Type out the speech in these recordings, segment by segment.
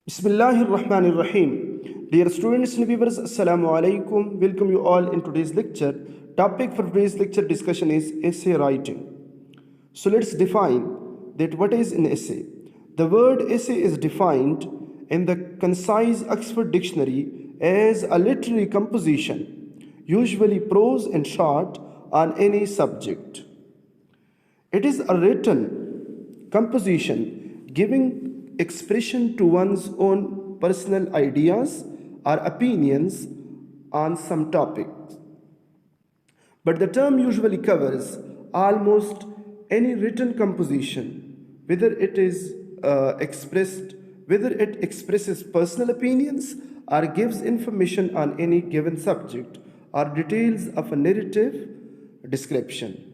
Bismillahir Rahmanir Rahim. Dear students and viewers, Assalamu alaikum. Welcome you all in today's lecture. Topic for today's lecture discussion is essay writing. So let's define that what is an essay. The word essay is defined in the concise Oxford Dictionary as a literary composition, usually prose and short, on any subject. It is a written composition giving expression to one's own personal ideas or opinions on some topic. But the term usually covers almost any written composition, whether it expresses personal opinions or gives information on any given subject or details of a narrative description.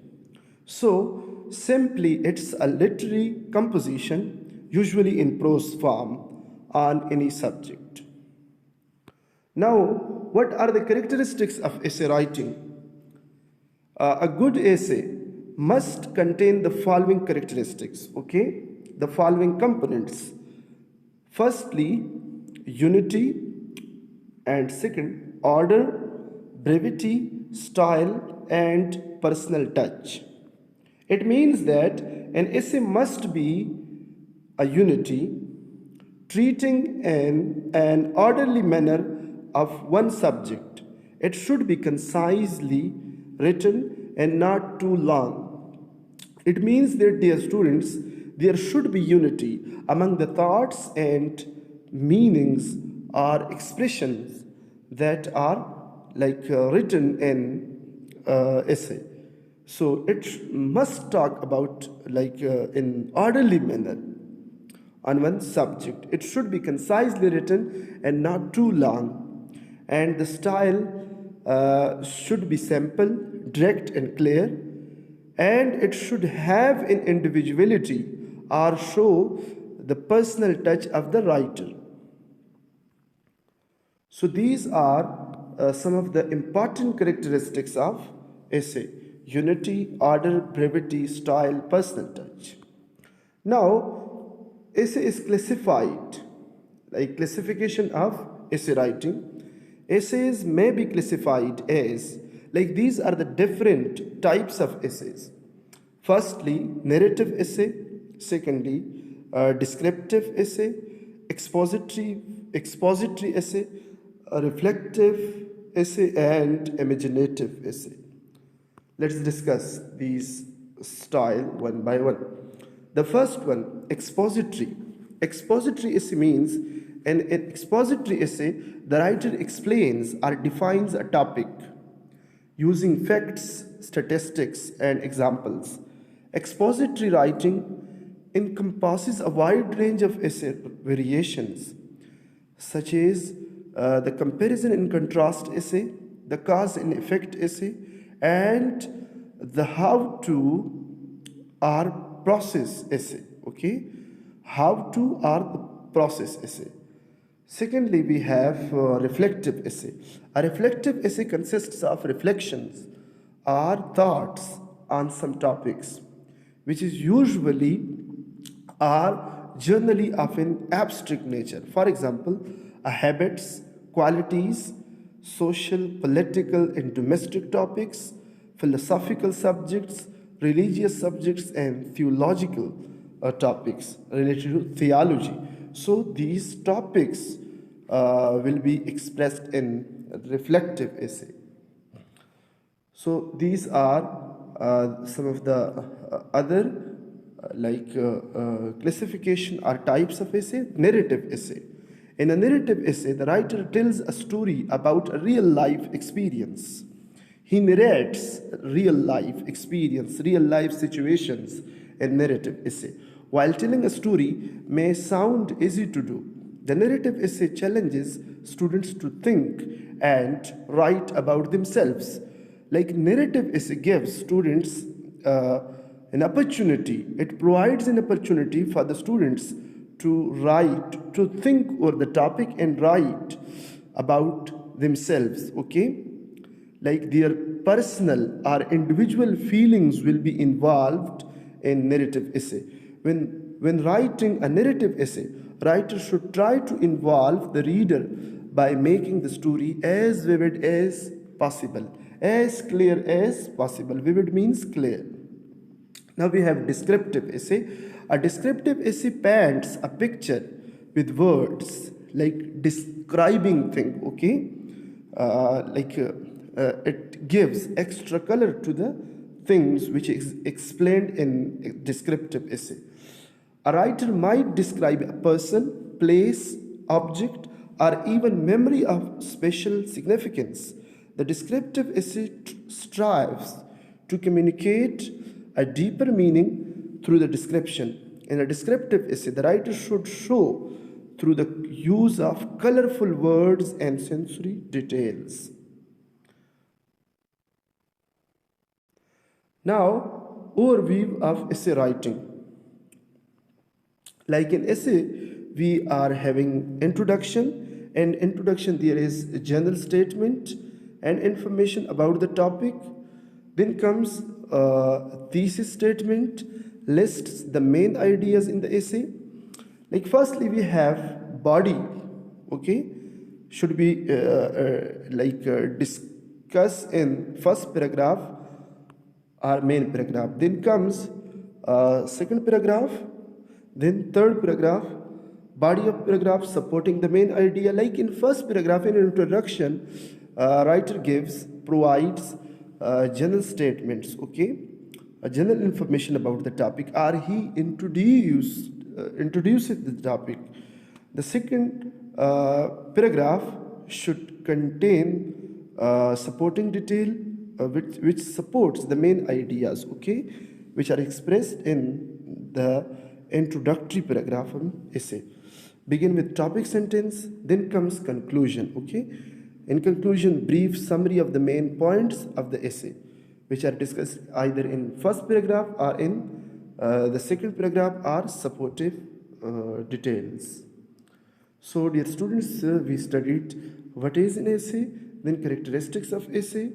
So, simply, it's a literary composition, usually in prose form, on any subject. Now, what are the characteristics of essay writing? A good essay must contain the following characteristics, okay? The following components. Firstly, unity, and second, order, brevity, style, and personal touch. It means that an essay must be a unity, treating in an orderly manner of one subject. It should be concisely written and not too long. It means that, dear students, there should be unity among the thoughts and meanings or expressions that are written in essay. So it must talk about in orderly manner on one subject. It should be concisely written and not too long. And the style should be simple, direct, and clear. And it should have an individuality or show the personal touch of the writer. So these are some of the important characteristics of essay: unity, order, brevity, style, personal touch. Now, essay is classified, like classification of essay writing. Essays may be classified as, like these are the different types of essays. Firstly, narrative essay. Secondly, descriptive essay, expository essay, a reflective essay, and imaginative essay. Let's discuss these style one by one. The first one, expository. Expository essay means in an expository essay, the writer explains or defines a topic using facts, statistics, and examples. Expository writing encompasses a wide range of essay variations, such as the comparison and contrast essay, the cause and effect essay, and the how to or process essay. Okay, how to or the process essay. Secondly, we have reflective essay. A reflective essay consists of reflections or thoughts on some topics, which is usually or generally of an abstract nature. For example, habits, qualities, social, political, and domestic topics, philosophical subjects, religious subjects, and theological topics related to theology. So these topics will be expressed in reflective essay. So these are some of the other classification or types of essay. Narrative essay. In a narrative essay, the writer tells a story about a real life experience. He narrates real life experience, real life situations in narrative essay. While telling a story may sound easy to do, the narrative essay challenges students to think and write about themselves. Like narrative essay gives students an opportunity, it provides an opportunity for the students to write, to think over the topic and write about themselves, okay? Like their personal or individual feelings will be involved in narrative essay. When writing a narrative essay, writer should try to involve the reader by making the story as vivid as possible, as clear as possible. Vivid means clear. Now we have descriptive essay. A descriptive essay paints a picture with words, like describing thing, okay? It gives extra color to the things which is explained in a descriptive essay. A writer might describe a person, place, object, or even memory of special significance. The descriptive essay strives to communicate a deeper meaning through the description. In a descriptive essay, the writer should show through the use of colorful words and sensory details. Now, overview of essay writing. Like in essay, we are having introduction, and introduction there is a general statement and information about the topic. Then comes thesis statement, lists the main ideas in the essay. Like firstly, we have body, okay, should be discuss in first paragraph or main paragraph. Then comes second paragraph, then third paragraph, body of paragraph supporting the main idea. Like in first paragraph, in introduction, writer provides general statements, okay, general information about the topic, or he introduces the topic. The second paragraph should contain supporting detail which supports the main ideas, okay, which are expressed in the introductory paragraph of essay. Begin with topic sentence, then comes conclusion, okay. In conclusion, brief summary of the main points of the essay, which are discussed either in first paragraph or in the second paragraph, are supportive details. So dear students, we studied what is an essay, then characteristics of essay,